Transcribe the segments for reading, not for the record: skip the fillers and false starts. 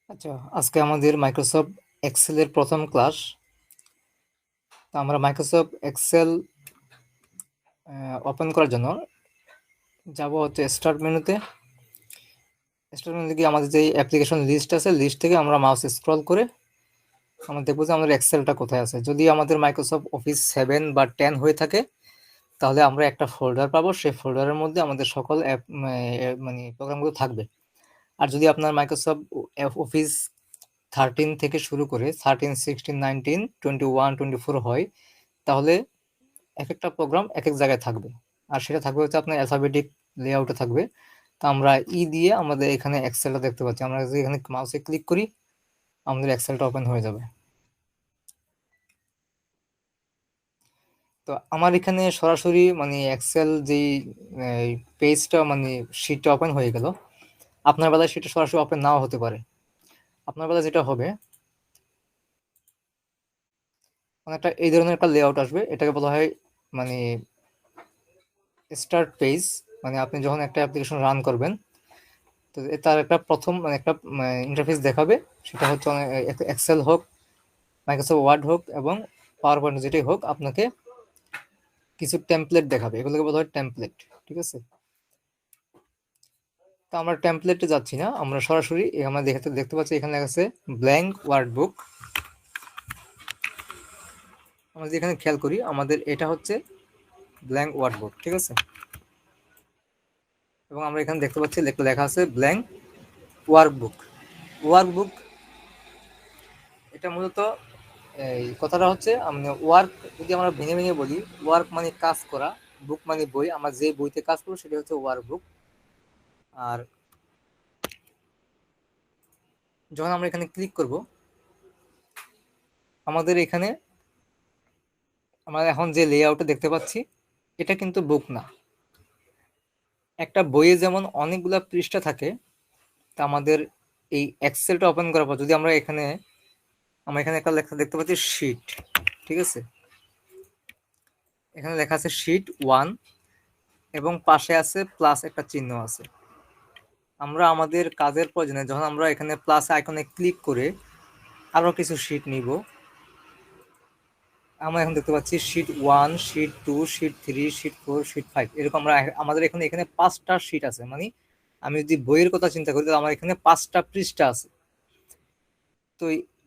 আচ্ছা, আজকে আমাদের মাইক্রোসফট এক্সেলের প্রথম ক্লাস। তো আমরা মাইক্রোসফট এক্সেল ওপেন করার জন্য যাব হচ্ছে স্টার্ট মেনুতে। স্টার্ট মেনু গিয়ে আমাদের যে অ্যাপ্লিকেশন লিস্ট আছে, লিস্ট থেকে আমরা মাউস স্ক্রল করে আমরা দেখবো যে আমাদের এক্সেলটা কোথায় আছে। যদি আমাদের মাইক্রোসফট অফিস 7 বা 10 হয়ে থাকে, তাহলে আমরা একটা ফোল্ডার পাবো। সেই ফোল্ডারের মধ্যে আমাদের সকল অ্যাপ মানে প্রোগ্রামগুলো থাকবে। আর যদি আপনার মাইক্রোসফট অফিস 13 থেকে শুরু করে 13, 16, 19, 21, 24 হয়, তাহলে একেকটা প্রোগ্রাম একেক জায়গায় থাকবে। আর সেটা থাকবে হচ্ছে আপনার অ্যালফাবেটিক লেআউটে থাকবে। তো আমরা দিয়ে আমাদের এখানে এক্সেলটা দেখতে পাচ্ছি। আমরা যদি এখানে মাউসে ক্লিক করি, আমাদের এক্সেলটা ওপেন হয়ে যাবে। তো আমার এখানে সরাসরি মানে এক্সেল যেই পেজটা মানে শিটটা ওপেন হয়ে গেল। আপনার বেলায় সেটা সরাসরি ওপেন নাও হতে পারে। আপনার বেলায় যেটা হবে, মানে একটা এই ধরনের একটা লেআউট আসবে। এটাকে বলা হয় মানে স্টার্ট পেজ। মানে আপনি যখন একটা অ্যাপ্লিকেশন রান করবেন, তো তার একটা প্রথম মানে একটা ইন্টারফেস দেখাবে। সেটা হচ্ছে এক্সেল হোক, মাইক্রোসফট ওয়ার্ড হোক এবং পাওয়ার পয়েন্ট যেটাই হোক, আপনাকে কিছু টেমপ্লেট দেখাবে। এগুলোকে বলা হয় টেমপ্লেট। ঠিক আছে? তো আমরা টেমপ্লেটে যাচ্ছি না, আমরা সরাসরি আমরা দেখতে পাচ্ছি এখানে লেখা আছে ব্ল্যাঙ্ক ওয়ার্ড বুক। আমরা যদি এখানে খেয়াল করি, আমাদের এটা হচ্ছে ব্ল্যাঙ্ক ওয়ার্ড বুক। ঠিক আছে? এবং আমরা এখানে দেখতে পাচ্ছি লেখা আছে ব্ল্যাঙ্ক ওয়ার্কবুক। ওয়ার্কবুক এটা মূলত এই কথাটা হচ্ছে ওয়ার্ক, যদি আমরা ভেঙে ভেঙে বলি, ওয়ার্ক মানে কাজ করা, বুক মানে বই। আমরা যে বইতে কাজ করবো সেটা হচ্ছে ওয়ার্ক বুক। আর যখন আমরা এখানে ক্লিক করব, আমাদের এখানে আমরা এখন যে লেআউটটা দেখতে পাচ্ছি, এটা কিন্তু বুক না। একটা বইয়ে যেমন অনেকগুলা পৃষ্ঠা থাকে, তা আমাদের এই এক্সেলটা ওপেন করার পর যদি আমরা এখানে একটা লেখা দেখতে পাচ্ছি শিট। ঠিক আছে? এখানে লেখা আছে শিট 1 এবং পাশে আছে প্লাস একটা চিহ্ন আছে। আমরা আমাদের কাজের প্রয়োজনে যখন আমরা এখানে প্লাস আইকনে ক্লিক করে আরো কিছু শিট নিব, আমরা এখন দেখতে পাচ্ছি sheet 1, sheet 2, sheet 3, sheet 4, sheet 5। এরকম আমাদের এখানে 5টা শিট আছে। মানে আমি যদি বইয়ের কথা চিন্তা করি, তাহলে আমার এখানে 5টা পৃষ্ঠা আছে। তো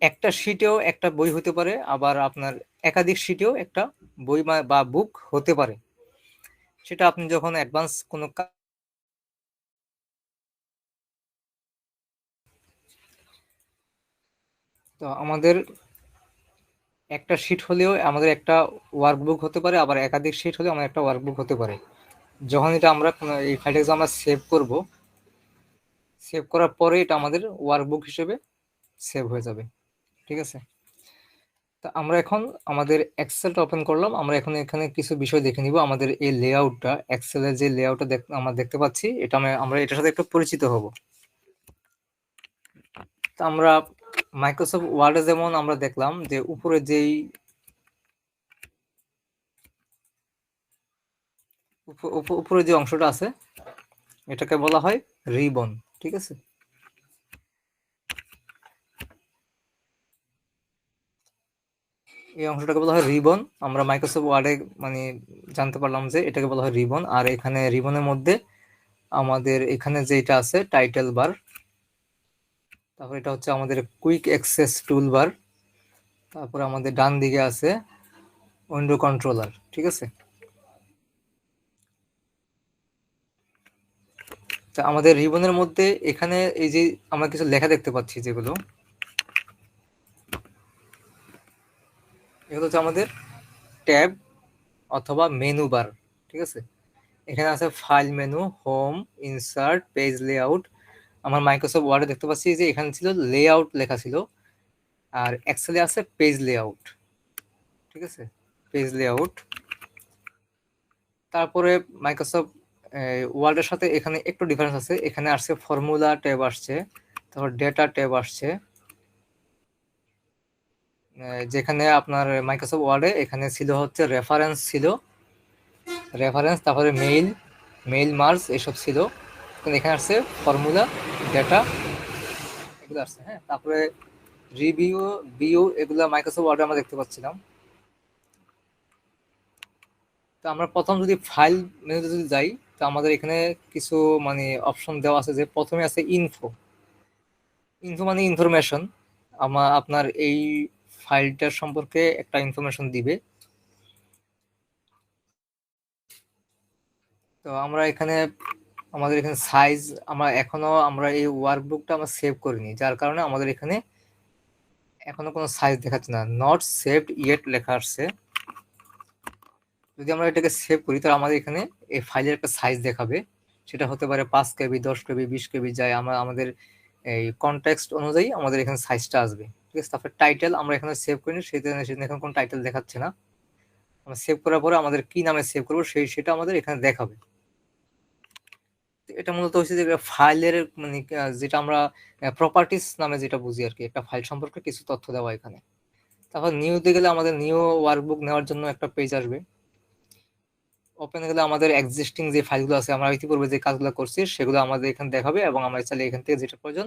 একটা শিটেও একটা বই হতে পারে, আবার আপনার একাধিক শিটেও একটা বই বা বুক হতে পারে। সেটা আপনি যখন অ্যাডভান্স কোনো তো আমাদের একটা শিট হলেও আমাদের একটা ওয়ার্কবুক হতে পারে, আবার একাধিক শিট হলেও আমার একটা ওয়ার্কবুক হতে পারে। যখন এটা আমরা এই ফাইলটাকে আমরা সেভ করব, সেভ করার পরে এটা আমাদের ওয়ার্কবুক হিসেবে সেভ হয়ে যাবে। ঠিক আছে? তা আমরা এখন আমাদের এক্সেলটা ওপেন করলাম। আমরা এখন এখানে কিছু বিষয় দেখে নিব। আমাদের এই লেআউটটা, এক্সেলের যে লেআউটটা আমরা দেখতে পাচ্ছি, এটা আমরা এটার সাথে একটু পরিচিত হব। তা আমরা মাইক্রোসফট ওয়ার্ডে যেমন আমরা দেখলাম যে উপরে যেই উপরে যে অংশটা আছে, এটাকে বলা হয় রিবন। ঠিক আছে? এই অংশটাকে বলা হয় রিবন। আমরা মাইক্রোসফট ওয়ার্ডে মানে জানতে পারলাম যে এটাকে বলা হয় রিবন। আর এখানে রিবনের মধ্যে আমাদের এখানে যেটা আছে টাইটেল বার, তারপর এটা হচ্ছে আমাদের কুইক অ্যাক্সেস টুল বার, তারপর আমাদের ডান দিকে আছে উইন্ডো কন্ট্রোলার। ঠিক আছে? তা আমাদের রিবনের মধ্যে এখানে এই যে আমরা কিছু লেখা দেখতে পাচ্ছি, যেগুলো এগুলো হচ্ছে আমাদের ট্যাব অথবা মেনু বার। ঠিক আছে? এখানে আছে file menu, home, insert, page layout. আমার মাইক্রোসফট ওয়ার্ডে দেখতে পাচ্ছি যে এখানে ছিল লেআউট লেখা ছিল, আর এক্সেলে আছে পেজ লেআউট। ঠিক আছে? Page layout. তারপরে মাইক্রোসফট ওয়ার্ডের সাথে এখানে একটু ডিফারেন্স আছে। এখানে আসছে ফর্মুলা ট্যাব আসছে, তারপর ডেটা ট্যাব আসছে। যেখানে আপনার মাইক্রোসফট ওয়ার্ডে এখানে ছিল হচ্ছে রেফারেন্স ছিল, রেফারেন্স, তারপরে মেইল, মেইল মার্জ এসব ছিল। কিন্তু এখানে আসছে ফর্মুলা, ডেটা, এগুলো আসছে। হ্যাঁ, তারপরে রিভিউ, ভিউ এগুলো মাইক্রোসফট ওয়ার্ডে আমরা দেখতে পাচ্ছিলাম। তো আমরা প্রথম যদি ফাইল মেনুতে যদি যাই, তো আমাদের এখানে কিছু মানে অপশন দেওয়া আছে। যে প্রথমে আছে ইনফো। ইনফো মানে ইনফরমেশন, আপনার এই ফাইলটার সম্পর্কে একটা ইনফরমেশন দিবে। তো আমরা এখানে আমাদের এখানে সাইজ আমরা এই ওয়ার্কবুকটা আমরা সেভ করিনি, যার কারণে আমাদের এখানে এখনো কোনো সাইজ দেখাচ্ছে না, নট সেভড ইয়েট লেখা আসছে। যদি আমরা এটাকে সেভ করি তাহলে আমাদের এখানে এই ফাইলের একটা সাইজ দেখাবে। সেটা হতে পারে 5 কেবি, 10 কেবি, 20 কেবি, যায় আমাদের এই কনটেক্সট অনুযায়ী আমাদের এখানে সাইজটা আসবে। ঠিক আছে, তারপরে টাইটেল আমরা এখানে সেভ করিনি, সেখানে এখন কোনো টাইটেল দেখাচ্ছে না। আমরা সেভ করার পরে আমাদের কি নামে সেভ করবো সেটা আমাদের এখানে দেখাবে। এটা মূলত হচ্ছে যে ফাইলের মানে যেটা আমরা প্রপার্টিস নামে যেটা বুঝি আর কি, একটা ফাইল সম্পর্কে কিছু তথ্য দেওয়া এখানে। তারপর নিউতে গেলে আমাদের নিউ ওয়ার্কবুক নেওয়ার জন্য একটা পেজ আসবে। ওপেন গেলে আমাদের এক্সিস্টিং যে ফাইলগুলো আছে, আমরা ইতিপূর্বে যে কাজগুলো করছি সেগুলো আমাদের এখানে দেখাবে, এবং আমরা চাইলে এখান থেকে যেটা প্রয়োজন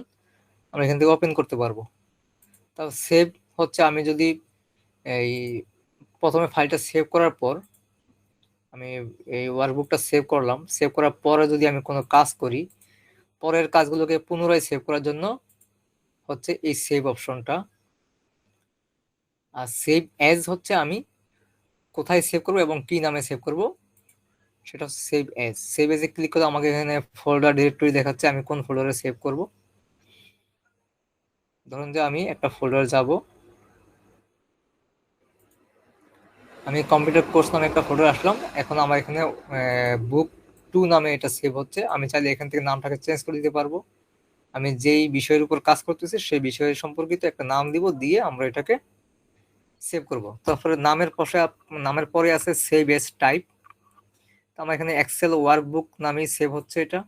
আমরা এখান থেকে ওপেন করতে পারবো। তারপর সেভ হচ্ছে, আমি যদি এই প্রথমে ফাইলটা সেভ করার পর আমি এই ওয়ার্কবুকটা সেভ করলাম, সেভ করার পরে যদি আমি কোনো কাজ করি, পরের কাজগুলোকে পুনরায় সেভ করার জন্য হচ্ছে এই সেভ অপশনটা। আর সেভ অ্যাজ হচ্ছে আমি কোথায় সেভ করব এবং কি নামে সেভ করব সেটা হচ্ছে সেভ অ্যাজ। সেভ অ্যাজে ক্লিক করে আমাকে এখানে ফোল্ডার ডিরেক্টরি দেখাচ্ছে আমি কোন ফোল্ডারে সেভ করব। ধরুন যে আমি একটা ফোল্ডারে যাব, আমি কম্পিউটার কোর্স নামে একটা ফোল্ডার আসলাম। এখন আমার এখানে বুক 2 নামে এটা সেভ হচ্ছে। আমি চাইলে এখান থেকে নামটাকে চেঞ্জ করে দিতে পারবো। আমি যেই বিষয়ের উপর কাজ করতেছি সেই বিষয় সম্পর্কিত একটা নাম দিব, দিয়ে আমরা এটাকে সেভ করব। তারপরে নামের পরে আছে সেভ এজ টাইপ। আমার এখানে এক্সেল ওয়ার্কবুক নামেই সেভ হচ্ছে এটা।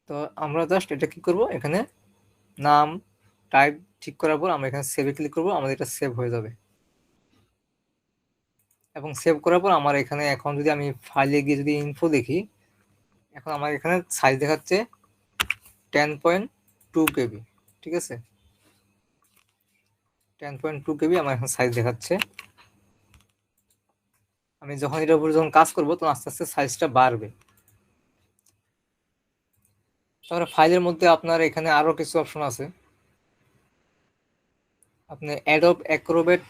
তো আমরা জাস্ট এটা কি করব, এখানে নাম টাইপ ঠিক করার পর আমরা এখানে সেভে ক্লিক করব, আমাদের এটা সেভ হয়ে যাবে। এবং সেভ করার পর আমার এখানে এখন যদি আমি ফাইলে গিয়ে যদি ইনফো দেখি, এখন আমার এখানে সাইজ দেখাচ্ছে 10.2 কেবি। ঠিক আছে, 10.2 কেবি আমার এখন সাইজ দেখাচ্ছে। আমি যখন এটার উপর যখন কাজ করবো তখন আস্তে আস্তে সাইজটা বাড়বে। তারপরে ফাইলের মধ্যে আপনার এখানে আরো কিছু অপশন আছে। আপনি অ্যাডোব অ্যাক্রোবেট,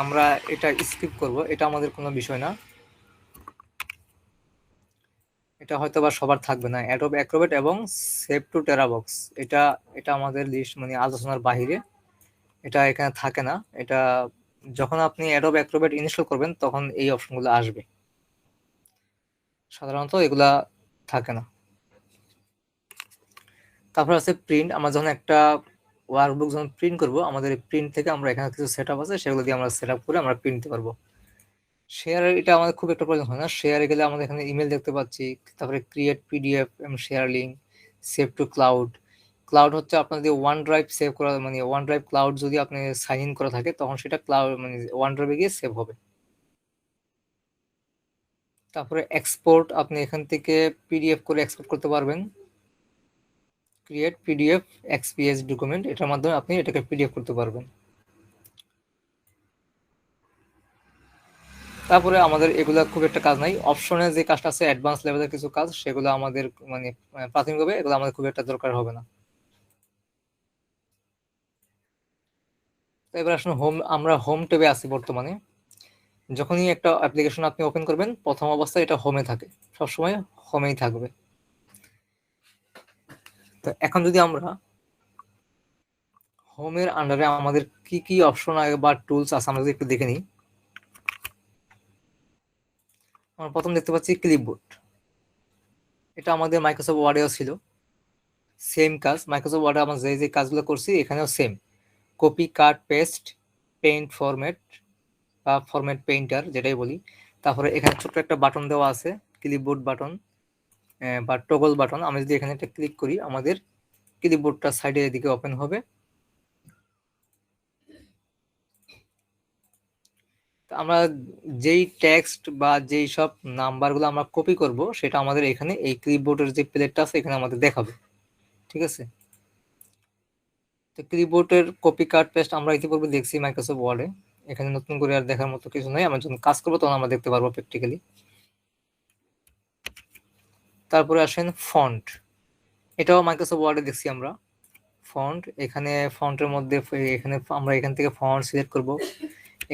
আমরা এটা স্কিপ করব, এটা আমাদের কোনো বিষয় না, এটা হয়তো বা সবার থাকবে না। অ্যাডোব অ্যাক্রোবেট এবং সেভ টু টেরাবক্স, এটা এটা আমাদের লিস্ট মানে আলোচনার বাহিরে, এটা এখানে থাকে না। এটা যখন আপনি অ্যাডোব অ্যাক্রোবেট ইনস্টল করবেন তখন এই অপশনগুলো আসবে, সাধারণত এগুলা থাকে না। তারপর আছে প্রিন্ট। আমরা যখন একটা ওয়ার্কবুক যখন প্রিন্ট করব, আমাদের প্রিন্ট থেকে আমরা এখানে কিছু সেটআপ আছে, সেগুলো দিয়ে আমরা সেটআপ করে আমরা প্রিন্ট দিতে পারবো। শেয়ারে এটা আমাদের খুব একটা প্রয়োজন হয় না। শেয়ারে গেলে আমাদের এখানে ইমেল দেখতে পাচ্ছি, তারপরে ক্রিয়েট পিডিএফ এবং share link, save to cloud. Cloud হচ্ছে আপনার যদি ওয়ান ড্রাইভ সেভ করা, মানে ওয়ান ড্রাইভ ক্লাউড যদি আপনি সাইন ইন করা থাকে তখন সেটা ক্লাউড মানে ওয়ান ড্রাইভে গিয়ে সেভ হবে। তারপরে এক্সপোর্ট, আপনি এখান থেকে পিডিএফ করে এক্সপোর্ট করতে পারবেন। ক্রিয়েট পিডিএফ এক্সপিএস ডকুমেন্ট, এটার মাধ্যমে আপনি এটাকে পিডিএফ করতে পারবেন। তারপরে আমাদের এগুলা খুব একটা কাজ নাই। অপশনে যে কাজটা আছে অ্যাডভান্স লেভেলের কিছু কাজ, সেগুলো আমাদের মানে প্রাথমিকভাবে এগুলো আমাদের খুব একটা দরকার হবে না। তো এবার আসলে আমরা হোম ট্যাবে আছি বর্তমানে। যখনই একটা অ্যাপ্লিকেশন আপনি ওপেন করবেন প্রথম অবস্থায় এটা হোমে থাকে, সবসময় হোমেই থাকবে। তো এখন যদি আমরা হোমের আন্ডারে আমাদের কি কি অপশন বা টুলস আছে আমরা যদি একটু দেখে নিই। আমরা প্রথম দেখতে পাচ্ছি ক্লিপবোর্ড। এটা আমাদের মাইক্রোসফট ওয়ার্ডেও ছিল, সেম কাজ। মাইক্রোসফট ওয়ার্ডে আমরা যে যে কাজগুলো করছি এখানেও same, copy cut paste, paint format বা ফরম্যাট পেইন্টার যেটাই বলি। তারপরে এখানে ছোট্ট একটা বাটন দেওয়া আছে, ক্লিপবোর্ড বাটন বা টগল বাটন। আমি যদি এখানে একটা ক্লিক করি আমাদের ক্লিপবোর্ডটা সাইডের দিকে ওপেন হবে। আমরা যেই টেক্সট বা যেই সব নাম্বারগুলো আমরা কপি করব সেটা আমাদের এখানে এই ক্লিপবোর্ডের যে প্লেটটা আছে এখানে আমাদের দেখাবে। ঠিক আছে। তো কিবোর্ডের কপি কাট পেস্ট আমরা ইতিপূর্বে দেখছি মাইক্রোসফট ওয়ার্ডে, এখানে নতুন করে আর দেখার মতো কিছু নেই। আমরা যখন কাজ করবো তখন আমরা দেখতে পারবো প্র্যাকটিক্যালি। তারপরে আসেন ফন্ট, এটাও মাইক্রোসফট ওয়ার্ডে দেখছি আমরা। ফন্ট, এখানে ফন্টের মধ্যে এখানে আমরা এখান থেকে ফন্ট সিলেক্ট করব,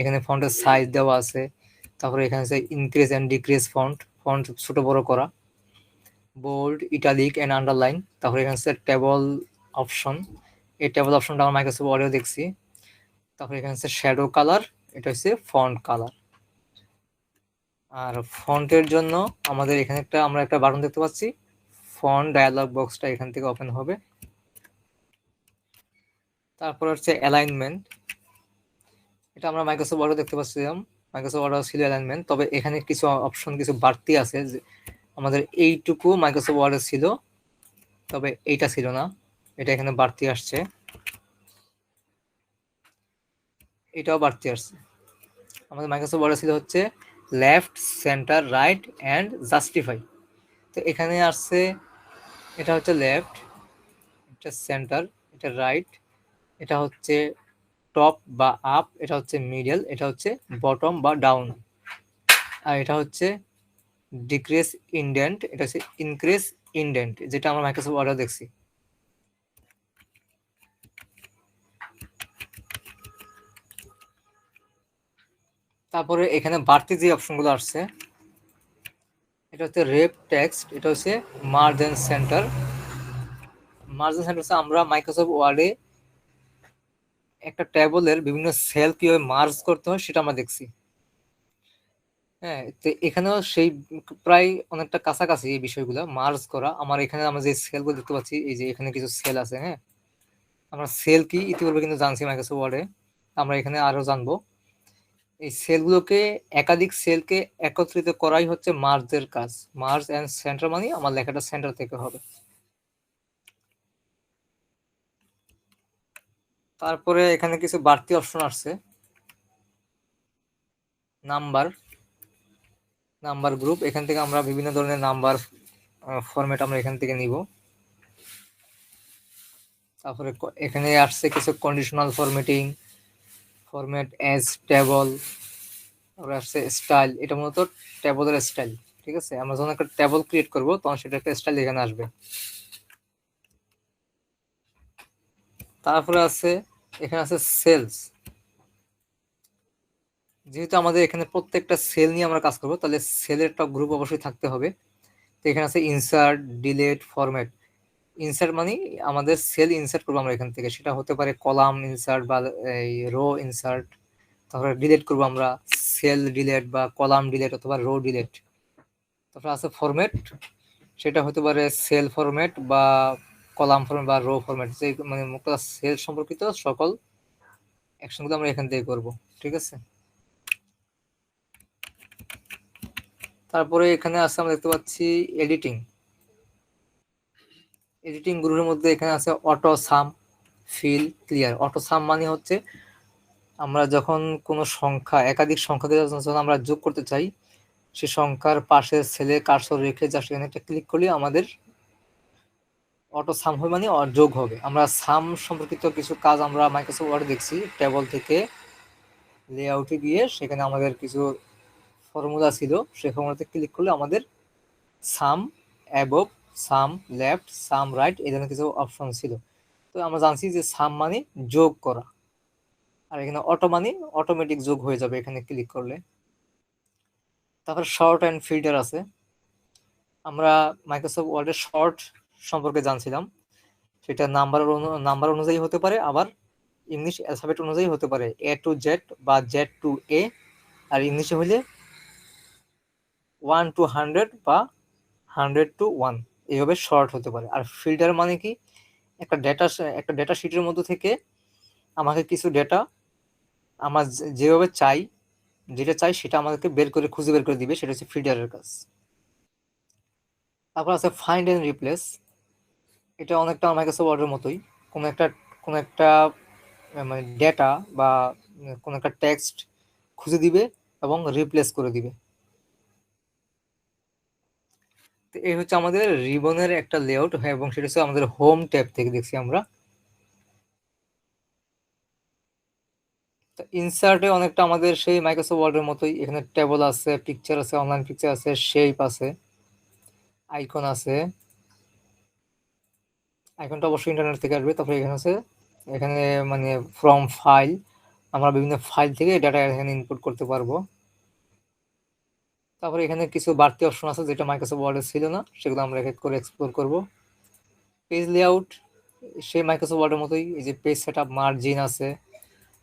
এখানে ফন্টের সাইজ দেওয়া আছে, তারপরে এখানে আছে increase and decrease font, font ছোট বড় করা, বোল্ড, ইটালিক অ্যান্ড আন্ডারলাইন। তারপরে এখানে আছে টেবল অপশন, এই টেবল অপশনটা আমরা মাইক্রোসফট ওয়ার্ডেও দেখছি। তারপরে এখানে আছে শ্যাডো কালার, এটা হচ্ছে ফন্ট কালার। আর ফন্টের জন্য আমাদের এখানে আমরা একটা বাটন দেখতে পাচ্ছি, ফন্ট ডায়ালগ বক্সটা এখান থেকে ওপেন হবে। তারপর হচ্ছে অ্যালাইনমেন্ট, এটা আমরা মাইক্রোসফট ওয়ার্ডে দেখতে পাচ্ছিলাম, মাইক্রোসফট ওয়ার্ড ছিল অ্যালাইনমেন্ট, তবে এখানে কিছু অপশন কিছু বাড়তি আছে। আমাদের এইটুকু মাইক্রোসফট ওয়ার্ডে ছিল, তবে এইটা ছিল না, এটা এখানে বাড়তি আসছে, এটাও বাড়তি আসছে। আমাদের মাইক্রোসফট ওয়ার্ডে ছিল হচ্ছে left, centre, right and justify. তো এখানে আসছে এটা হচ্ছে লেফট, এটা সেন্টার, এটা রাইট, এটা হচ্ছে টপ বা আপ, এটা হচ্ছে মিডল, এটা হচ্ছে বটম বা ডাউন, আর এটা হচ্ছে ডিক্রিজ ইনডেন্ট, এটা হচ্ছে ইনক্রিজ ইনডেন্ট, যেটা আমরা মাইক্রোসফট ওয়ার্ডে দেখছি। তারপরে এখানে বাড়তি যে অপশনগুলো আসছে, এটা হচ্ছে রেপ টেক্সট, এটা হচ্ছে মার্জিন সেন্টার। মার্জিন সেন্টার হচ্ছে আমরা মাইক্রোসফট ওয়ার্ডে একটা টেবলের বিভিন্ন সেল কিভাবে মার্জ করতে হয় সেটা আমরা দেখছি। হ্যাঁ, তো এখানেও সেই প্রায় অনেকটা কাছাকাছি এই বিষয়গুলো মার্জ করা। আমার এখানে আমরা যে সেলগুলো দেখতে পাচ্ছি, এই যে এখানে কিছু সেল আছে, হ্যাঁ, আমরা সেল কি ইতিপূর্বে কিন্তু জানছি মাইক্রোসফট ওয়ার্ডে, আমরা এখানে আরো জানবো। এই সেলগুলোকে, একাধিক সেলকে একত্রিত করাই হচ্ছে মার্জের কাজ। মার্জ এন্ড সেন্টার মানে আমার লেখাটা সেন্টার থেকে হবে। তারপরে এখানে কিছু বাড়তি অপশন আসছে, নাম্বার, নাম্বার গ্রুপ, এখান থেকে আমরা বিভিন্ন ধরনের নাম্বার ফরম্যাট আমরা এখান থেকে নিব। তারপরে এখানে আসছে কিছু conditional formatting, format as table, তারপরে আসছে স্টাইল, এটা মূলত টেবলের স্টাইল। ঠিক আছে, আমরা যখন একটা টেবল ক্রিয়েট করব তখন সেটা একটা স্টাইল এখানে আসবে। তারপরে আছে এখানে আছে সেলস, যেহেতু আমাদের এখানে প্রত্যেকটা সেল নিয়ে আমরা কাজ করবো, তাহলে সেলের একটা গ্রুপ অবশ্যই থাকতে হবে। তো এখানে আছে ইনসার্ট, ডিলিট, ফরম্যাট। ইনসার্ট মানে আমাদের সেল ইনসার্ট করবো আমরা এখান থেকে, সেটা হতে পারে কলাম ইনসার্ট বা এই রো ইনসার্ট। তারপরে ডিলিট করবো আমরা সেল ডিলিট বা কলাম ডিলিট অথবা রো ডিলিট। তারপরে আছে ফরম্যাট, সেটা হতে পারে সেল ফরম্যাট বা কলাম ফরম্যাট বা রো ফরম্যাট, যে মানে মুক্ত সেল সম্পর্কিত সকল অ্যাকশনগুলো আমরা এখান থেকে করব। ঠিক আছে, তারপরে এখানে আছে আমরা দেখতে পাচ্ছি এডিটিং। এডিটিং গ্রুপের মধ্যে এখানে আছে অটো সাম, ফিল, ক্লিয়ার। অটো সাম মানে হচ্ছে আমরা যখন কোনো সংখ্যা, একাধিক সংখ্যাকে যখন আমরা যোগ করতে চাই, সে সংখ্যার পাশে সেলে কার্সর রেখে যা সেখানে একটা ক্লিক করলে আমাদের অটো সাম হবে, মানে যোগ হবে। আমরা সাম সম্পর্কিত কিছু কাজ আমরা মাইক্রোসফট ওয়ার্ডে দেখছি, টেবল থেকে লেআউটে গিয়ে সেখানে আমাদের কিছু ফর্মুলা ছিল, সেই ফর্মুলাতে ক্লিক করলে আমাদের সাম অ্যাবভ, সাম লেফট, সাম রাইট, এই ধরনের কিছু অপশন ছিল। তো আমরা জানছি যে সাম মানে যোগ করা, আর এখানে অটো মানে অটোমেটিক যোগ হয়ে যাবে এখানে ক্লিক করলে। তারপর শর্ট অ্যান্ড ফিল্টার আছে, আমরা মাইক্রোসফট ওয়ার্ডের শর্ট সম্পর্কে জানছিলাম, সেটা নাম্বার অনুযায়ী হতে পারে, আবার ইংলিশ অ্যালফাবেট অনুযায়ী হতে পারে, এ টু জেড বা জেড টু এ, আর ইংলিশে হলে 1 to 100 বা 100 to 1, এইভাবে শর্ট হতে পারে। আর ফিল্টার মানে কি, একটা ডেটা শিটের মধ্যে থেকে আমাকে কিছু ডেটা আমার যেভাবে চাই, যেটা চাই সেটা আমাদেরকে খুঁজে বের করে দিবে, সেটা হচ্ছে ফিল্টারের কাজ। তারপর আছে ফাইন্ড এন্ড রিপ্লেস, এটা অনেকটা মাইক্রোসফট ওয়ার্ডের মতোই। কোনো একটা মানে ডেটা বা কোনো একটা টেক্সট খুঁজে দিবে এবং রিপ্লেস করে দিবে। তো এই হচ্ছে আমাদের রিবনের একটা লেআউট, হ্যাঁ, এবং সেটা হচ্ছে আমাদের হোম ট্যাব থেকে দেখছি আমরা। তো ইনসার্টে অনেকটা আমাদের সেই মাইক্রোসফট ওয়ার্ডের মতোই, এখানে টেবল আছে, পিকচার আছে, অনলাইন পিকচার আছে, শেপ আছে, আইকন আছে। আইকনটা অবশ্যই ইন্টারনেট থেকে আসবে। তারপরে এখানে আছে, এখানে মানে ফ্রম ফাইল, আমরা বিভিন্ন ফাইল থেকে ডাটা এখানে ইনপুট করতে পারবো। তারপরে এখানে কিছু বাড়তি অপশন আছে যেটা মাইক্রোসফট ওয়ার্ডে ছিল না, সেগুলো আমরা এক এক করে এক্সপ্লোর করব। পেজ লেআউট সেই মাইক্রোসফট ওয়ার্ডের মতোই, এই যে পেজ সেটআপ, মার্জিন আছে,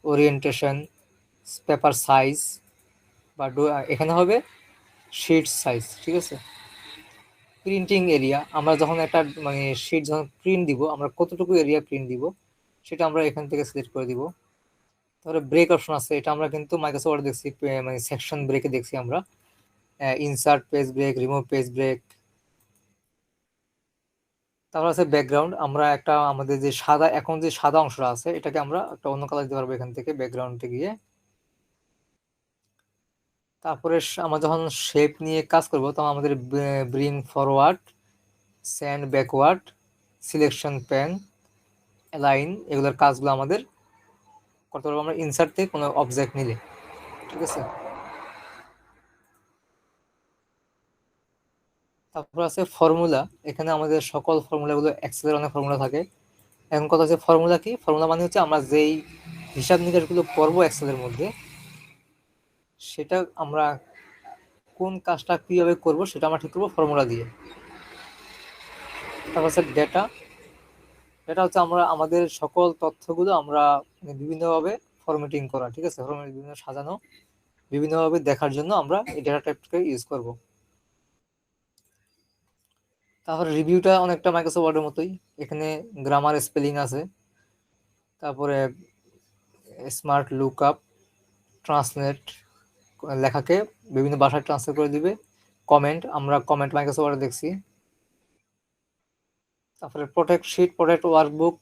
ওরিয়েন্টেশন, পেপার সাইজ বা এখানে হবে শিট সাইজ, ঠিক আছে। প্রিন্টিং এরিয়া, আমরা যখন একটা মানে শিট যখন প্রিন্ট দিব, আমরা কতটুকু এরিয়া প্রিন্ট দিব সেটা আমরা এখান থেকে সিলেক্ট করে দিব। তারপরে ব্রেক অপশন আছে, এটা আমরা কিন্তু মাইক্রোসফট ওয়ার্ডে দেখছি, মানে সেকশন ব্রেকে দেখছি আমরা, insert page break, remove page break. তারপর আছে ব্যাকগ্রাউন্ড, আমরা একটা আমাদের যে সাদা, এখন যে সাদা অংশটা আছে এটাকে আমরা একটা অন্য কালার দিতে পারবো এখান থেকে ব্যাকগ্রাউন্ডে গিয়ে। তারপরে আমরা যখন শেপ নিয়ে কাজ করব তখন আমাদের bring forward, send backward, selection pane, align, এগুলোর কাজগুলো আমাদের করতে পারবো আমরা ইনসার্ট থেকে কোনো অবজেক্ট নিলে, ঠিক আছে। তারপর আছে ফর্মুলা, এখানে আমাদের সকল ফর্মুলাগুলো, এক্সেলের অনেক ফর্মুলা থাকে। এখন কথা হচ্ছে ফর্মুলা কি, ফর্মুলা মানে হচ্ছে আমরা যেই হিসাব নিকাশগুলো করবো এক্সেলের মধ্যে, সেটা আমরা কোন কাজটা কিভাবে করব সেটা আমরা ঠিক করবো ফর্মুলা দিয়ে। তারপর হচ্ছে ডেটা, ডেটা হচ্ছে আমরা আমাদের সকল তথ্যগুলো আমরা বিভিন্নভাবে ফরম্যাটিং করা, ঠিক আছে, বিভিন্ন সাজানো, বিভিন্নভাবে দেখার জন্য আমরা এই ডেটা টাইপকে ইউজ করব। তারপরে রিভিউটা অনেকটা মাইক্রোসফট ওয়ার্ডের মতোই, এখানে গ্রামার, স্পেলিং আছে, তারপরে স্মার্ট লুকআপ, ট্রান্সলেট, লেখাকে বিভিন্ন ভাষায় ট্রান্সলেট করে দিবে। কমেন্ট, আমরা কমেন্ট মাইক্রোসফট ওয়ার্ডে দেখছি। তারপরে প্রোটেক্ট শিট, প্রোটেক্ট ওয়ার্কবুক,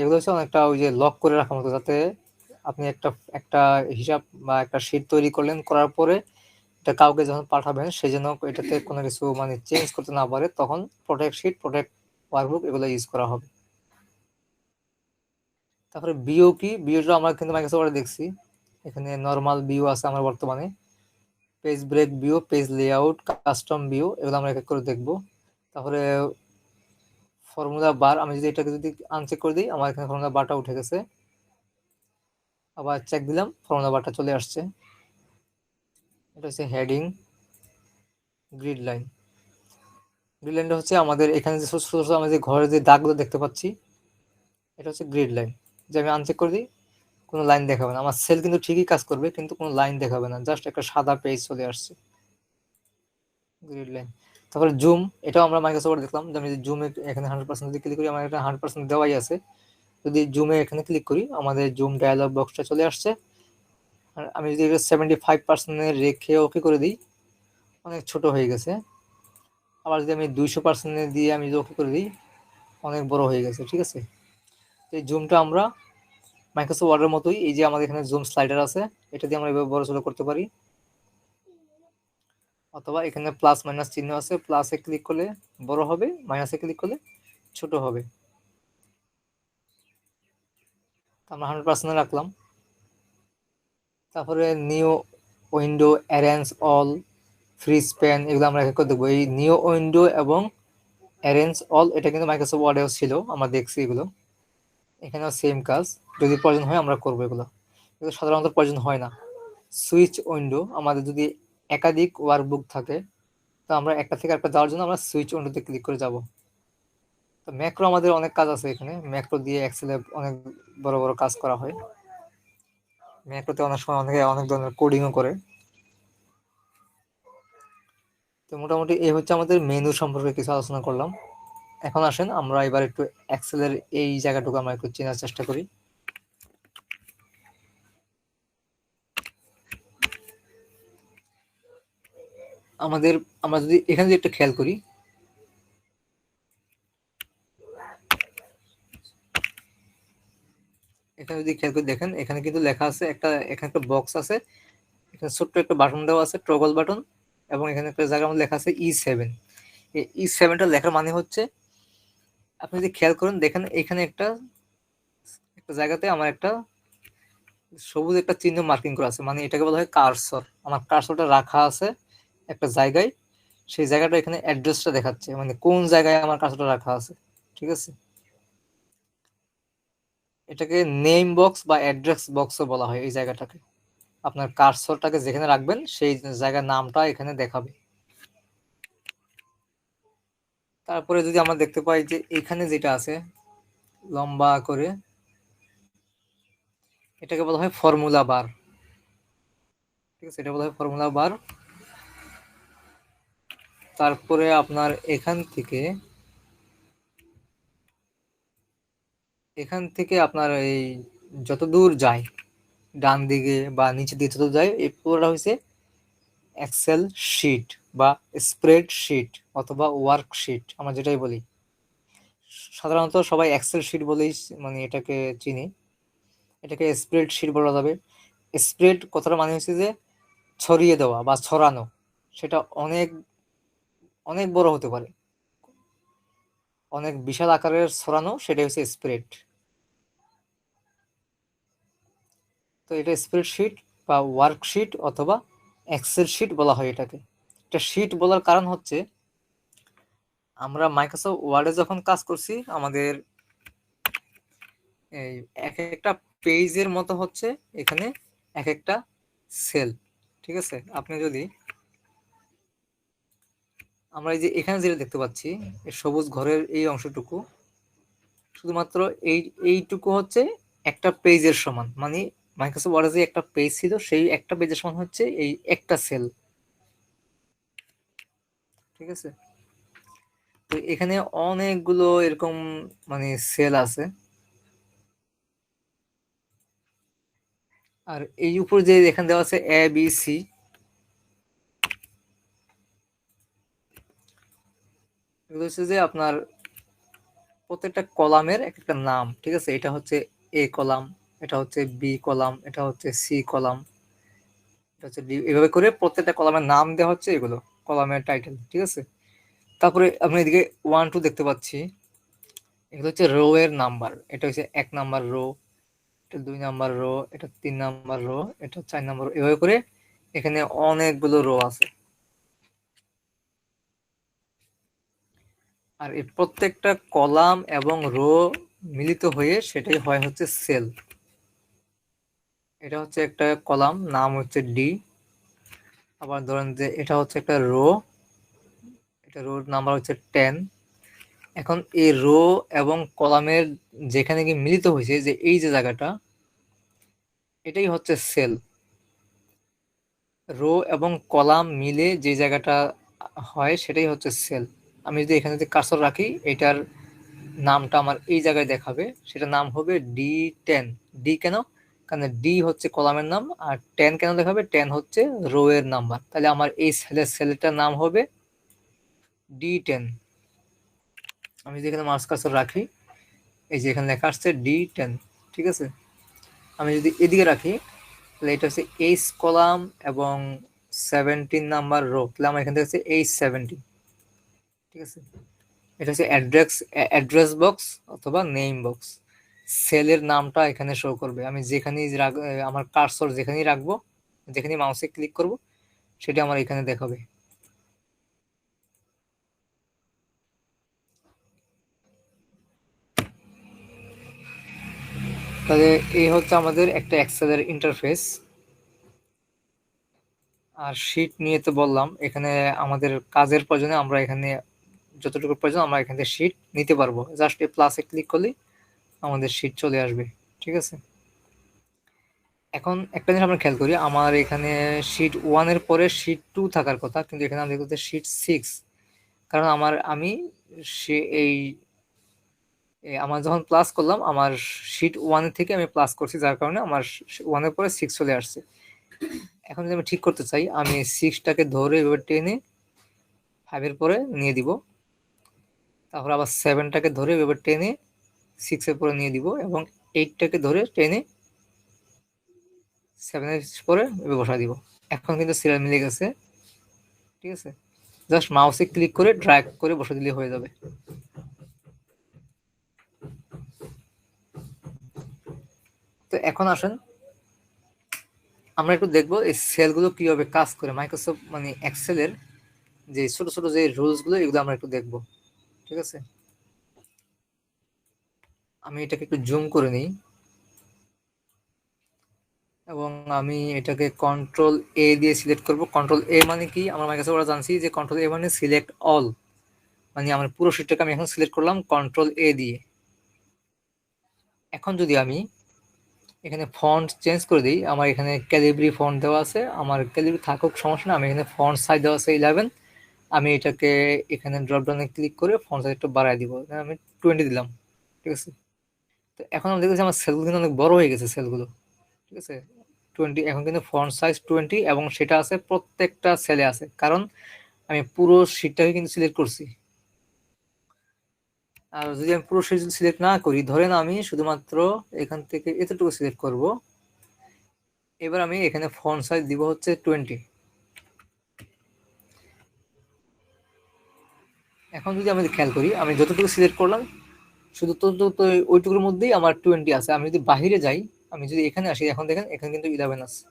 এগুলো হচ্ছে অনেকটা ওই যে লক করে রাখার মতো, যাতে আপনি একটা একটা হিসাব বা একটা শিট তৈরি করলেন, করার পরে এটা কাউকে যখন পাঠাবেন সে যেন এটাতে কোনো কিছু মানে চেঞ্জ করতে না পারে, তখন প্রোটেক্ট শিট, প্রোটেক্ট ওয়ার্কবুক এগুলো ইউজ করা হবে। তারপরে বিও কি, বিওটা আমরা কিন্তু মাইক্রোসফট ওয়ার্ডে দেখছি, এখানে নর্মাল বিও আছে আমার বর্তমানে, page break view, page layout, custom view, এগুলো আমরা এক এক করে দেখবো। তারপরে ফর্মুলা বার, আমি যদি এটাকে যদি আনচেক করে দিই, আমার এখানে ফর্মুলা বারটা উঠে গেছে, আবার চেক দিলাম ফর্মুলা বারটা চলে আসছে। এটা হচ্ছে হেডিং, গ্রিড লাইন, গ্রিড লাইনটা হচ্ছে আমাদের এখানে যে ছোট ছোট আমরা যে ঘরের যে দাগগুলো দেখতে পাচ্ছি, এটা হচ্ছে গ্রিড লাইন। যে আমি আনচেক করে দিই, কোনো লাইন দেখাবে না, আমার সেল কিন্তু ঠিকই কাজ করবে কিন্তু কোনো লাইন দেখাবে না, জাস্ট একটা সাদা পেজ চলে আসছে, গ্রিড লাইন। তারপরে জুম, এটাও আমরা মাইক্রোসফট ওয়ার্ড দেখলাম, যে আমি যদি জুমে এখানে 100% যদি ক্লিক করি, আমার এটা 100% দেওয়াই আছে। যদি জুমে এখানে ক্লিক করি, আমাদের জুম ডায়ালগ বক্সটা চলে আসছে। আর আমি যদি এটা 75% রেখে ওকে করে দিই, অনেক ছোট হয়ে গেছে। আবার যদি আমি 200% দিয়ে আমি যদি ওকে করে দিই, অনেক বড় হয়ে গেছে, ঠিক আছে। এই জুমটা আমরা মাইক্রোসফট ওয়ার্ডের মতোই, এই যে আমাদের এখানে জুম স্লাইডার আছে, এটা দিয়ে আমরা এভাবে বড় ছোট করতে পারি। অথবা এখানে প্লাস মাইনাস চিহ্ন আছে, প্লাসে ক্লিক করলে বড় হবে, মাইনাসে ক্লিক করলে ছোট হবে। আমরা 100% রাখলাম। তারপরে new window, arrange all, free span, এগুলো আমরা এক এক করে দেখবো। এই নিউ উইন্ডো এবং অ্যারেঞ্জ অল এটা কিন্তু মাইক্রোসফট ওয়ার্ডেও ছিল, আমরা দেখছি এগুলো, এখানেও সেম কাজ, যদি প্রয়োজন হয় আমরা করবো এগুলো, এগুলো সাধারণত প্রয়োজন হয় না। সুইচ উইন্ডো, আমাদের যদি একাধিক ওয়ার্কবুক থাকে, তো আমরা একটা থেকে একটা যাওয়ার জন্য আমরা সুইচ উইন্ডোতে ক্লিক করে যাব। তো ম্যাক্রো, আমাদের অনেক কাজ আছে এখানে, ম্যাক্রো দিয়ে এক্সেলে অনেক বড় বড় কাজ করা হয়, ম্যাক্রোতে অনেক সময় অনেকে অনেক ধরনের কোডিংও করে। তো মোটামুটি এই হচ্ছে আমাদের মেনু সম্পর্কে কিছু আলোচনা করলাম। এখন আসেন আমরা এবার একটু এক্সেলের এই জায়গাটুকু আমরা একটু চেনার চেষ্টা করি। আমাদের, আমরা যদি এখানে যদি একটু খেয়াল করি, এখানে যদি খেয়াল করে দেখেন, এখানে কিন্তু লেখা আছে একটা, এখানে একটা বক্স আছে, এখানে ছোট্ট একটা বাটন দেওয়া আছে, টগল বাটন, এবং এখানে একটা জায়গার মধ্যে লেখা আছে E7। E7টা লেখার মানে হচ্ছে, আপনি যদি খেয়াল করেন দেখেন এখানে একটা জায়গাতে আমার একটা সবুজ একটা চিহ্ন মার্কিং করা আছে, মানে এটাকে বলা হয় কার্সর। আমার কার্সরটা রাখা আছে একটা জায়গায়, সেই জায়গাটা এখানে অ্যাড্রেসটা দেখাচ্ছে, মানে কোন জায়গায় আমার কার্সরটা রাখা আছে। ঠিক আছে, এটাকে নেম বক্স বা অ্যাড্রেস বক্সও বলা হয় এই জায়গাটাকে। আপনার কার্সরটাকে যেখানে রাখবেন সেই জায়গার নামটা এখানে দেখাবে। তারপরে যদি আমরা দেখতে পাই যে এখানে যেটা আছে লম্বা করে, এটাকে বলা হয় ফর্মুলা বার। ঠিক আছে, এটা বলা হয় ফর্মুলা বার। তারপরে আপনার এখান থেকে আপনার এই যত দূর যায় ডান দিকে বা নিচের দিকে যত যায়, এই পুরোটা হচ্ছে এক্সেল শিট বা স্প্রেড শিট অথবা ওয়ার্কশিট, আমরা যেটাই বলি। সাধারণত সবাই এক্সেল শিট বলেই মানে এটাকে চিনি, এটাকে স্প্রেড শিট বলা যাবে। স্প্রেড কথাটা মানে হচ্ছে যে ছড়িয়ে দেওয়া বা ছড়ানো, সেটা অনেক অনেক বড় হতে পারে, অনেক বিশাল আকারের ছড়ানো, সেটাই হচ্ছে স্প্রেড। তো এটা স্প্রেডশিট বা ওয়ার্কশিট অথবা এক্সেল শিট বলা হয় এটাকে। এটা শিট বলার কারণ হচ্ছে, আমরা মাইক্রোসফট ওয়ার্ডে যখন কাজ করছি, আমাদের এই এক একটা পেজের মতো হচ্ছে এখানে এক একটা সেল। ঠিক আছে, আপনি যদি আমরা এই যে এখানে যেটা দেখতে পাচ্ছি এই সবুজ ঘরের এই অংশটুকু, শুধুমাত্র এইটুকু হচ্ছে একটা পেজের সমান, মানে মাইক্রোসফট ওয়ার্ডে যে একটা পেজ ছিল সেই একটা পেজের সমান হচ্ছে এই একটা সেল। ঠিক আছে, তো এখানে অনেকগুলো এরকম মানে সেল আছে। আর এই উপর যে এখানে দেওয়া আছে এ বি সি, এগুলো হচ্ছে যে আপনার প্রত্যেকটা কলামের এক একটা নাম। ঠিক আছে, এটা হচ্ছে এ কলাম, এটা হচ্ছে বি কলাম, এটা হচ্ছে সি কলাম, এটা হচ্ছে ডি, এভাবে করে প্রত্যেকটা কলামের নাম দেওয়া হচ্ছে, এগুলো কলামের টাইটেল। ঠিক আছে, তারপরে আপনি এদিকে 1 2 দেখতে পাচ্ছি, এগুলো হচ্ছে রো এর নাম্বার। এটা হচ্ছে 1 নাম্বার রো, এটা 2 নাম্বার রো, এটা 3 নাম্বার রো, এটা 4 নাম্বার রো, এভাবে করে এখানে অনেকগুলো রো আছে। আর এই প্রত্যেকটা কলাম এবং রো মিলিত হয়ে সেটাই হয় হচ্ছে সেল। এটা হচ্ছে একটা কলাম, নাম হচ্ছে ডি। আবার ধরেন যে এটা হচ্ছে একটা রো, এটা রোর নাম্বার হচ্ছে 10। এখন এই রো এবং কলামের যেখানে গিয়ে মিলিত হয়েছে, যে এই যে জায়গাটা, এটাই হচ্ছে সেল। রো এবং কলাম মিলে যে জায়গাটা হয় সেটাই হচ্ছে সেল। আমি যদি এখানে যদি কার্সর রাখি, এটার নামটা আমার এই জায়গায় দেখাবে, সেটা নাম হবে D10। ডি কেন? কারণ ডি হচ্ছে কলামের নাম, আর 10 কেন দেখাবে? 10 হচ্ছে রো এর নাম্বার, তাহলে আমার এই সেলটার নাম হবে D10। আমি যদি এখানে মাউস কার্সর রাখি, এই যে এখানে লেখা আসছে D10। ঠিক আছে, আমি যদি এদিকে রাখি, তাহলে এটা হচ্ছে এইচ কলাম এবং 17 নাম্বার রো, তাহলে আমার এখান থেকে হচ্ছে H17। ঠিক আছে, এটা হচ্ছে অ্যাড্রেস বক্স অথবা নেম বক্স। সেলের নামটা এখানে শো করবে, আমি যেখানেই আমার কার্সর যেখানেই রাখবো, যেখানেই মাউসে ক্লিক করব, সেটা আমার এখানে দেখাবে। তাহলে এই হচ্ছে আমাদের একটা এক্সেলের ইন্টারফেস। আর শিট নিয়ে তো বললাম, এখানে আমাদের কাজের প্রয়োজনে আমরা এখানে যতটুকু প্রয়োজন আমরা এখান থেকে শিট নিতে পারবো, জাস্ট এই প্লাসে ক্লিক করলেই আমাদের শিট চলে আসবে। ঠিক আছে, এখন একটা জিনিস আমরা খেয়াল করি, আমার এখানে শিট 1 এর পরে শিট 2 থাকার কথা, কিন্তু এখানে আমি দেখতে শিট 6। কারণ আমি এই আমার যখন প্লাস করলাম, আমার শিট 1 থেকে আমি প্লাস করছি, যার কারণে আমার 1 এর পরে 6 চলে আসছে। এখন যদি আমি ঠিক করতে চাই, আমি 6টাকে ধরে এবার টেনে 5 এর পরে নিয়ে দিব, তারপর আবার 7টাকে ধরে এবার টেনে 6 এর পরে নিয়ে দিব, এবং 8টাকে ধরে টেনে 7 এর পরে এবার বসা দিব। এখন কিন্তু সিরিয়াল মিলে গেছে। ঠিক আছে, জাস্ট মাউসে ক্লিক করে ড্র্যাগ করে বসে দিলে হয়ে যাবে। তো এখন আসেন আমরা একটু দেখবো এই সেলগুলো কিভাবে কাজ করে, মাইক্রোসফট মানে এক্সেলের যে ছোট ছোট যে রুলস গুলো এগুলো আমরা একটু দেখবো। ঠিক আছে, আমি এটাকে একটু জুম করে নিই এবং আমি এটাকে কন্ট্রোল এ দিয়ে সিলেক্ট করব। কন্ট্রোল এ মানে কি, আমরা মাইক্রোসফট ওয়ার্ড জানছি যে কন্ট্রোল এ মানে সিলেক্ট অল, মানে আমার পুরো শীটটাকে আমি এখন সিলেক্ট করলাম কন্ট্রোল এ দিয়ে। এখন যদি আমি এখানে ফন্ট চেঞ্জ করে দিই, আমার এখানে ক্যালিব্রি ফন্ট দেওয়া আছে, আমার ক্যালিব্রি থাকুক সমস্যা না, আমি এখানে ফন্ট সাইজ দেওয়া আছে 11, আমি এটাকে এখানে ড্রপডাউনে ক্লিক করে ফন্ট সাইজ একটু বাড়ায় দিব, আমি 20 দিলাম। ঠিক আছে, তো এখন আমি দেখতেছি আমার সেলগুলো কিন্তু অনেক বড় হয়ে গেছে সেলগুলো। ঠিক আছে, 20 এখন কিন্তু ফন্ট সাইজ 20 এবং সেটা আছে প্রত্যেকটা সেলে আছে, কারণ আমি পুরো শীটটাকে কিন্তু সিলেক্ট করছি। আর যদি আমি পুরো শীট সিলেক্ট না করি, ধরেন আমি শুধুমাত্র এখান থেকে এতটুকু সিলেক্ট করব, এবার আমি এখানে ফন্ট সাইজ দিব হচ্ছে 20। এখন যদি আমি খেয়াল করি, আমি যতটুকু সিলেক্ট করলাম শুধু তো ওইটুকুর মধ্যেই আমার 20 আছে। আমি যদি বাহিরে যাই, আমি যদি এখানে আসি, এখন দেখেন এখানে কিন্তু 11 আছে,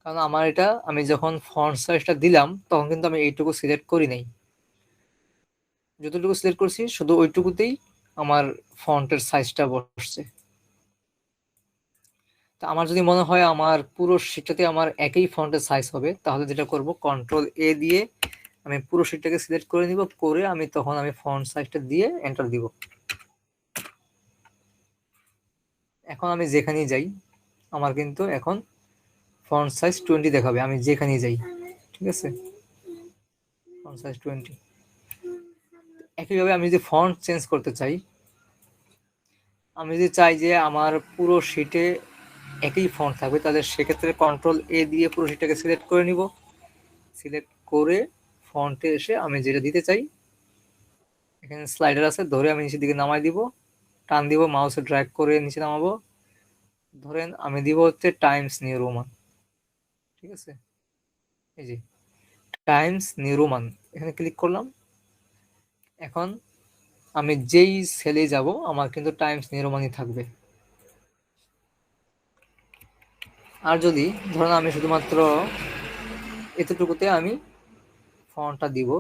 কারণ আমার এটা আমি যখন ফন্ট সাইজটা দিলাম তখন কিন্তু আমি এইটুকু সিলেক্ট করি নাই, যতটুকু সিলেক্ট করছি শুধু ওইটুকুতেই আমার ফন্টের সাইজটা বসছে। তা আমার যদি মনে হয় আমার পুরো শীটটাতে আমার একই ফন্টের সাইজ হবে, তাহলে যেটা করব কন্ট্রোল এ দিয়ে আমি পুরো শীটটাকে সিলেক্ট করে নিব, করে আমি তখন আমি ফন্ট সাইজটা দিয়ে এন্টার দিব। এখন আমি যেখানেই যাই আমার কিন্তু এখন ফন্ট সাইজ 20 দেখাবে, আমি যেখানেই যাই। ঠিক আছে, ফন্ট সাইজ 20। একইভাবে আমি যদি ফন্ট চেঞ্জ করতে চাই, আমি যদি চাই যে আমার পুরো শীটে একই ফন্ট থাকবে, তাহলে সেক্ষেত্রে কন্ট্রোল এ দিয়ে পুরো শীটটাকে সিলেক্ট করে নিব, সিলেক্ট করে ফন্টে এসে আমি যেটা দিতে চাই এখানে স্লাইডার আছে, ধরে আমি নিচের দিকে নামাই দিব, টান দিব, মাউসে ড্র্যাগ করে নিচে নামাবো, ধরেন আমি দিব হচ্ছে টাইমস নিউ রোমান। ঠিক আছে, এই যে টাইমস নিউ রোমান, এখানে ক্লিক করলাম। এখন আমি যেই সেলে যাব আমার কিন্তু টাইমস নিউ রোমানই থাকবে। আর যদি ধরুন আমি শুধুমাত্র এতটুকুতে আমি ফন্টটা দিব,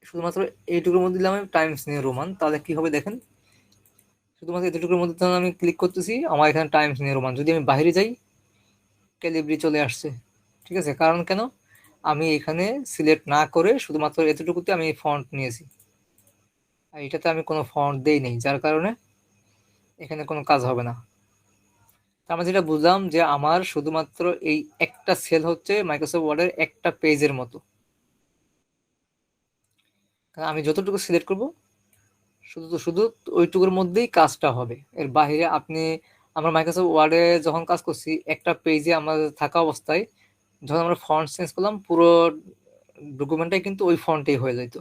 শুধুমাত্র এইটুকুর মধ্যে দিলাম আমি টাইমস নিউ রোমান, তাহলে কি হবে দেখেন, শুধুমাত্র এতটুকুর মধ্যে তখন আমি ক্লিক করতেছি, আমার এখানে টাইমস নিউ রোমান। যদি আমি বাইরে যাই ক্যালিব্রি চলে আসছে। ঠিক আছে, কারণ কেন, আমি এখানে সিলেক্ট না করে শুধুমাত্র এতটুকুতে আমি ফন্ট নিয়েছি, আর এটাতে আমি কোনো ফন্ট দেই নেই, যার কারণে এখানে কোনো কাজ হবে না। আমরা যেটা বুঝলাম যে আমার শুধুমাত্র এই একটা সেল হচ্ছে মাইক্রোসফট ওয়ার্ডের একটা পেজের মতো, আমি যতটুকু সিলেক্ট করব শুধু শুধু ওইটুকুর মধ্যেই কাজটা হবে, এর বাইরে আপনি, আমরা মাইক্রোসফট ওয়ার্ডে যখন কাজ করছি একটা পেজে আমাদের থাকা অবস্থায় যখন আমরা ফন্ট চেঞ্জ করলাম পুরো ডকুমেন্টটাই কিন্তু ওই ফন্টেই হয়ে যেত,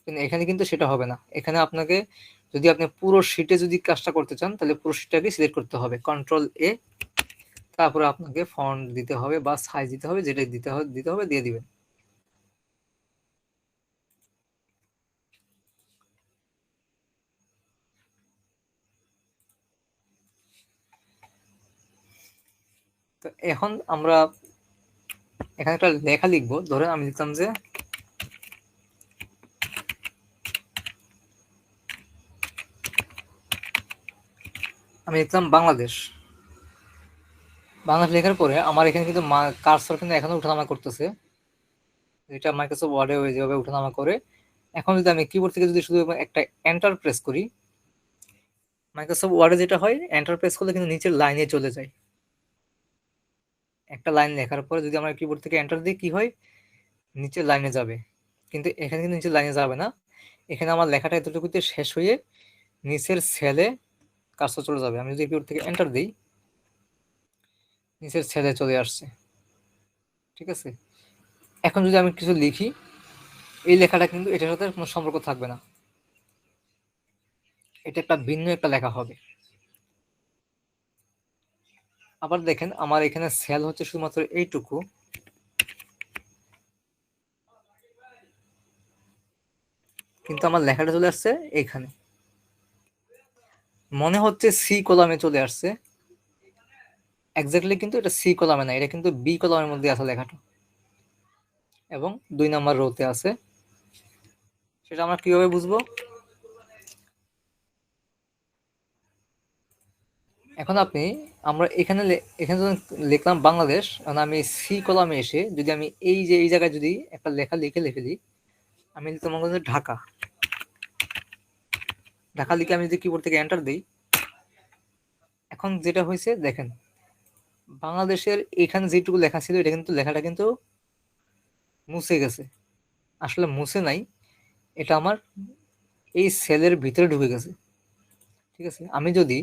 কিন্তু এখানে কিন্তু সেটা হবে না। এখানে আপনাকে যদি আপনি পুরো শিটে যদি কাজটা করতে চান তাহলে পুরো শিটটাকে সিলেক্ট করতে হবে কন্ট্রোল এ, তারপরে আপনাকে ফন্ট দিতে হবে বা সাইজ দিতে হবে, যেটা দিতে হবে দিয়ে দিবেন। তো এখন আমরা এখানে একটা লেখা লিখবো, ধরেন আমি লিখলাম যে আমি লিখলাম বাংলাদেশ। বাংলাদেশ লেখার পরে আমার এখানে কিন্তু কার্সর কিন্তু এখনো উঠানামা করতেছে, যেটা মাইক্রোসফট ওয়ার্ডে যেভাবে উঠানামা করে। এখন যদি আমি কিবোর্ড থেকে যদি শুধু একটা এন্টার প্রেস করি, মাইক্রোসফট ওয়ার্ডে যেটা হয় এন্টার প্রেস করলে কিন্তু নিচের লাইনে চলে যায়। একটা লাইন লেখার পরে যদি আমরা কিবোর্ড থেকে এন্টার দিই কি হয়, নিচের লাইনে যাবে, কিন্তু এখানে কিন্তু নিচের লাইনে যাবে না, এখানে আমার লেখাটা এতটুকুতে শেষ হয়ে নিচের সেলে কার্সর চলে যাবে। আমি যদি কিবোর্ড থেকে এন্টার দিই নিচের সেলে চলে আসছে। ঠিক আছে, এখন যদি আমি কিছু লিখি এই লেখাটা কিন্তু এটার সাথে কোনো সম্পর্ক থাকবে না, এটা একটা ভিন্ন একটা লেখা হবে। আবার দেখেন আমার এখানে সেল হচ্ছে শুধুমাত্র এইটুকু, কিন্তু আমার লেখাটা চলে আসছে এখানে, মনে হচ্ছে সি কলামে চলে আসছে, এক্স্যাক্টলি কিন্তু এটা সি কলামে না, এটা কিন্তু বি কলামের মধ্যে আছে লেখাটা, এবং 2 নাম্বার রোতে আছে। সেটা আমরা কিভাবে বুঝবো? এখন আমরা এখানে এখানে যখন লিখলাম বাংলাদেশ, আমি সি কলামে এসে যদি আমি এই যে এই জায়গায় যদি একটা লেখা লিখে দিই, আমি লিখতে মনে করি ঢাকা, ঢাকা লিখে আমি যদি কিবোর্ড থেকে এন্টার দিই, এখন যেটা হয়েছে দেখেন, বাংলাদেশের এখানে যেটুকু লেখা ছিল এটা কিন্তু লেখাটা কিন্তু মুছে গেছে। আসলে মুছে নাই, এটা আমার এই সেলের ভিতরে ঢুকে গেছে। ঠিক আছে, আমি যদি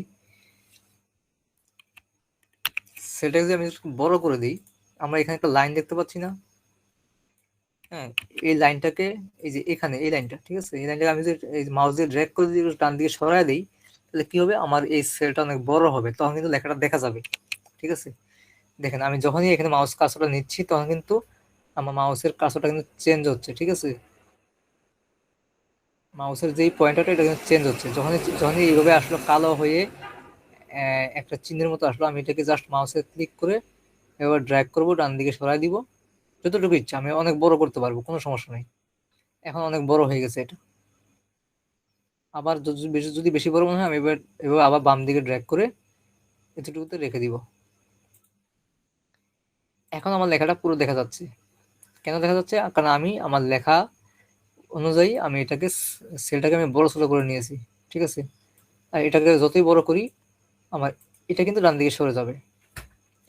সেলটাকে যদি আমি বড় করে দিই, আমরা এখানে একটা লাইন দেখতে পাচ্ছি না? হ্যাঁ, এই লাইনটাকে, এই যে এখানে এই লাইনটা, ঠিক আছে, এই লাইনটাকে আমি যদি এই মাউস দিয়ে ড্র্যাগ করে দিয়ে ডান দিকে সরায় দিই, তাহলে কি হবে, আমার এই সেলটা অনেক বড় হবে, তখন কিন্তু লেখাটা দেখা যাবে। ঠিক আছে, দেখেন আমি যখনই এখানে মাউস কার্সরটা নিচ্ছি তখন কিন্তু আমার মাউসের কার্সরটা কিন্তু চেঞ্জ হচ্ছে। ঠিক আছে, মাউসের যেই পয়েন্টারটা এটা কিন্তু চেঞ্জ হচ্ছে, যখনই এইভাবে আসলো কালো হয়ে একটা চিহ্নের মতো আসলো, আমি এটাকে জাস্ট মাউসে ক্লিক করে এবার ড্র্যাগ করবো, ডান দিকে সরাই দিব, যতটুকু ইচ্ছা আমি অনেক বড় করতে পারবো, কোনো সমস্যা নেই। এখন অনেক বড় হয়ে গেছে এটা। আবার যদি বেশি বড় মনে হয় আমি এবার এবার আবার বাম দিকে ড্র্যাগ করে এতটুকুতে রেখে দিব। এখন আমার লেখাটা পুরো দেখা যাচ্ছে। কেন দেখা যাচ্ছে? কারণ আমি আমার লেখা অনুযায়ী আমি এটাকে সেলটাকে আমি বড় ছোট করে নিয়েছি। ঠিক আছে, আর এটাকে যতই বড় করি আমার এটা কিন্তু ডান দিকে সরে যাবে।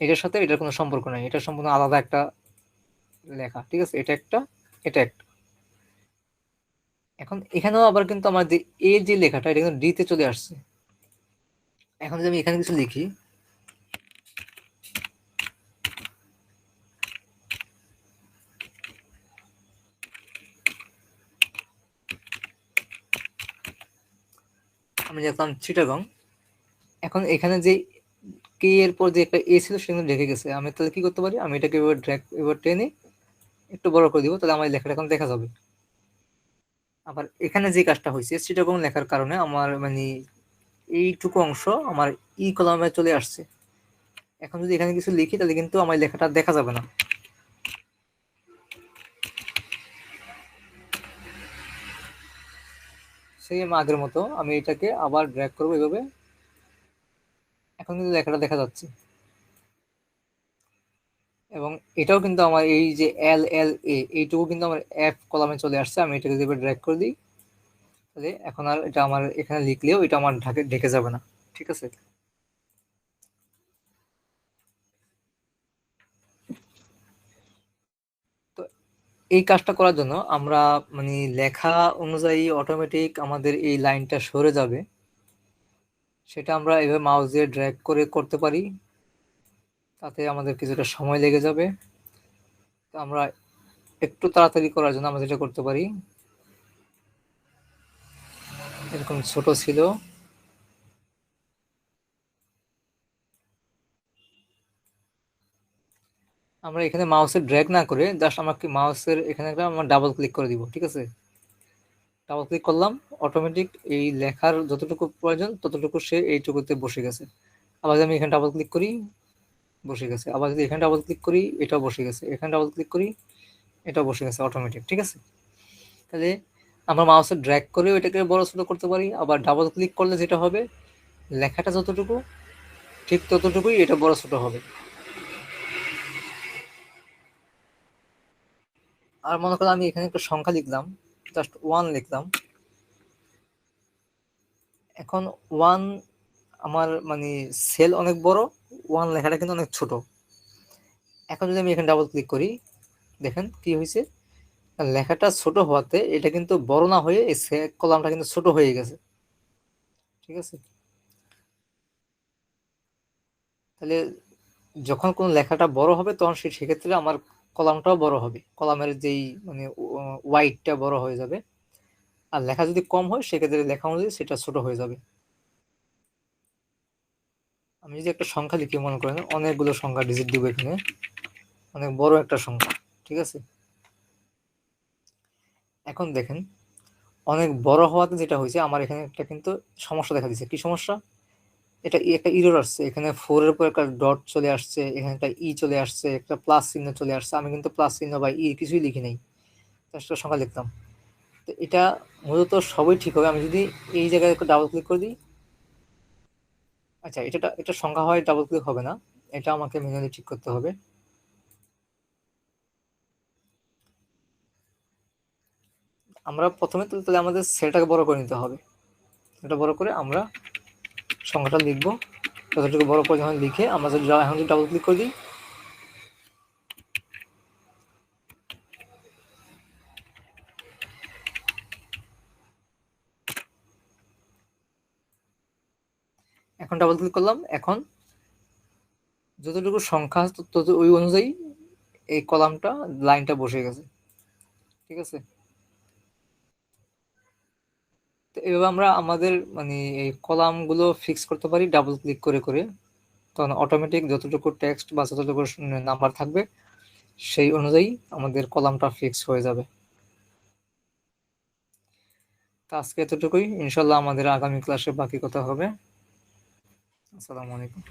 এটার সাথে এটার কোনো সম্পর্ক নাই, এটা সম্পূর্ণ আলাদা একটা লেখা। ঠিক আছে, এটা একটা, এটা একটা। এখন এখানেও আবার কিন্তু আমার যে এ যে লেখাটা এটা কিন্তু ডি তে চলে আসছে। এখন যদি আমি এখানে কিছু লিখি, আমি লিখলাম চিটাগং, এখন এখানে যে কে এর পর যে একটা এ ছিল সেটা ঢেকে গেছে, আমি তাহলে কি করতে পারি, আমি এটাকে এবার ড্র্যাগ এবার টেনে একটু বড় করে দিব, তাহলে আমার এই লেখাটা এখন দেখা যাবে। আবার এখানে যে কাজটা হয়েছে চিটাগং লেখার কারণে আমার এইটুকু অংশ আমার ই কলামে চলে আসছে। এখন যদি এখানে কিছু লিখি তাহলে কিন্তু আমার লেখাটা দেখা যাবে না। সেম আগের মতো আমি এটাকে আবার ড্র্যাগ করবো এভাবে, এখন কিন্তু লেখাটা দেখা যাচ্ছে। এবং এটাও কিন্তু আমার এই যে এল এল এ এইটুকু কিন্তু আমার এফ কলামে চলে আসছে, আমি এটাকে যদি ড্র্যাগ করে দিই তাহলে এখন আর এটা আমার এখানে লিখলেও এটা আমার ঢেকে যাবে না। ঠিক আছে, তো এই কাজটা করার জন্য আমরা লেখা অনুযায়ী অটোমেটিক আমাদের এই লাইনটা সরে যাবে, সেটা আমরা এভাবে মাউস দিয়ে ড্র্যাগ করে করতে পারি, তাতে আমাদের কিছুটা সময় লেগে যাবে। তো আমরা একটু তাড়াতাড়ি করার জন্য আমরা যেটা করতে পারি, এরকম ছোট ছিল, আমরা এখানে মাউসের ড্র্যাগ না করে জাস্ট আমাকে মাউসের এখানে একটা আমরা ডাবল ক্লিক করে দিব। ঠিক আছে, ডাবল ক্লিক করলাম, অটোমেটিক এই লেখার যতটুকু প্রয়োজন ততটুকু সে এইটুকুতে বসে গেছে। আবার যদি আমি এখানে ডাবল ক্লিক করি, বসে গেছে। আবার যদি এখানে ডাবল ক্লিক করি, এটাও বসে গেছে। এখানে ডাবল ক্লিক করি, এটাও বসে গেছে অটোমেটিক। ঠিক আছে, তাহলে আমরা মাউসে ড্র্যাগ করে এটাকে বড় ছোট করতে পারি, আবার ডাবল ক্লিক করলে যেটা হবে, লেখাটা যতটুকু ঠিক ততটুকুই এটা বড় ছোট হবে। আর মনে করো আমি এখানে একটা সংখ্যা লিখলাম, জাস্ট 1 লিখলাম, এখন 1 আমার সেল অনেক বড়, 1 লেখাটা কিন্তু অনেক ছোট। এখন যদি আমি এখানে ডাবল ক্লিক করি, দেখেন কি হয়েছে, লেখাটা ছোট হওয়াতে এটা কিন্তু বড় না হয়ে এই কলামটা কিন্তু ছোট হয়ে গেছে। ঠিক আছে, তাহলে যখন কোন লেখাটা বড় হবে তখন সেক্ষেত্রে আমার কলামটাও বড় হবে, কলামের যেই ওয়াইডটা বড় হয়ে যাবে। আর লেখা যদি কম হয় সেক্ষেত্রে লেখা অনুযায়ী সেটা ছোট হয়ে যাবে। আমি যদি একটা সংখ্যা লিখি, মনে করেন অনেকগুলো সংখ্যা ডিজিট দিব এখানে, অনেক বড় একটা সংখ্যা, ঠিক আছে। এখন দেখেন অনেক বড় হওয়াতে যেটা হয়েছে, আমার এখানে একটা কিন্তু সমস্যা দেখা দিচ্ছে। কি সমস্যা? এটা একটা ইরর আসছে, এখানে 4 এর উপর একটা ডট চলে আসছে, এখানে একটা ই চলে আসছে, একটা প্লাস চিহ্ন চলে আসছে। আমি কিন্তু প্লাস চিহ্ন বা ই কিছুই লিখি নাই, একটা সংখ্যা লিখতাম। তো এটা মূলত সবই ঠিক হবে আমি যদি এই জায়গায় ডাবল ক্লিক করে দিই। আচ্ছা, এটা সংখ্যা হয়, ডাবল ক্লিক হবে না, এটা আমাকে ম্যানুয়ালি ঠিক করতে হবে। আমরা প্রথমে তো তাহলে আমাদের সেলটাকে বড় করে নিতে হবে। এটা বড় করে আমরা সংখ্যাটা লিখবো, যতটুকু বড় করে যখন লিখে আমরা যদি এখন যদি ডাবল ক্লিক করে দিই, এখন ডাবল ক্লিক করলাম, এখন যতটুকু সংখ্যা তত ওই অনুযায়ী এই কলামটা, লাইনটা বসে গেছে, ঠিক আছে। তো এভাবে আমরা আমাদের মানে এই কলামগুলো ফিক্স করতে পারি ডাবল ক্লিক করে করে। তখন অটোমেটিক যতটুকু টেক্সট বা যতটুকু নাম্বার থাকবে সেই অনুযায়ী আমাদের কলামটা ফিক্স হয়ে যাবে। তো আজকে এতটুকুই, ইনশাল্লাহ আমাদের আগামী ক্লাসে বাকি কথা হবে। আসসালামু আলাইকুম।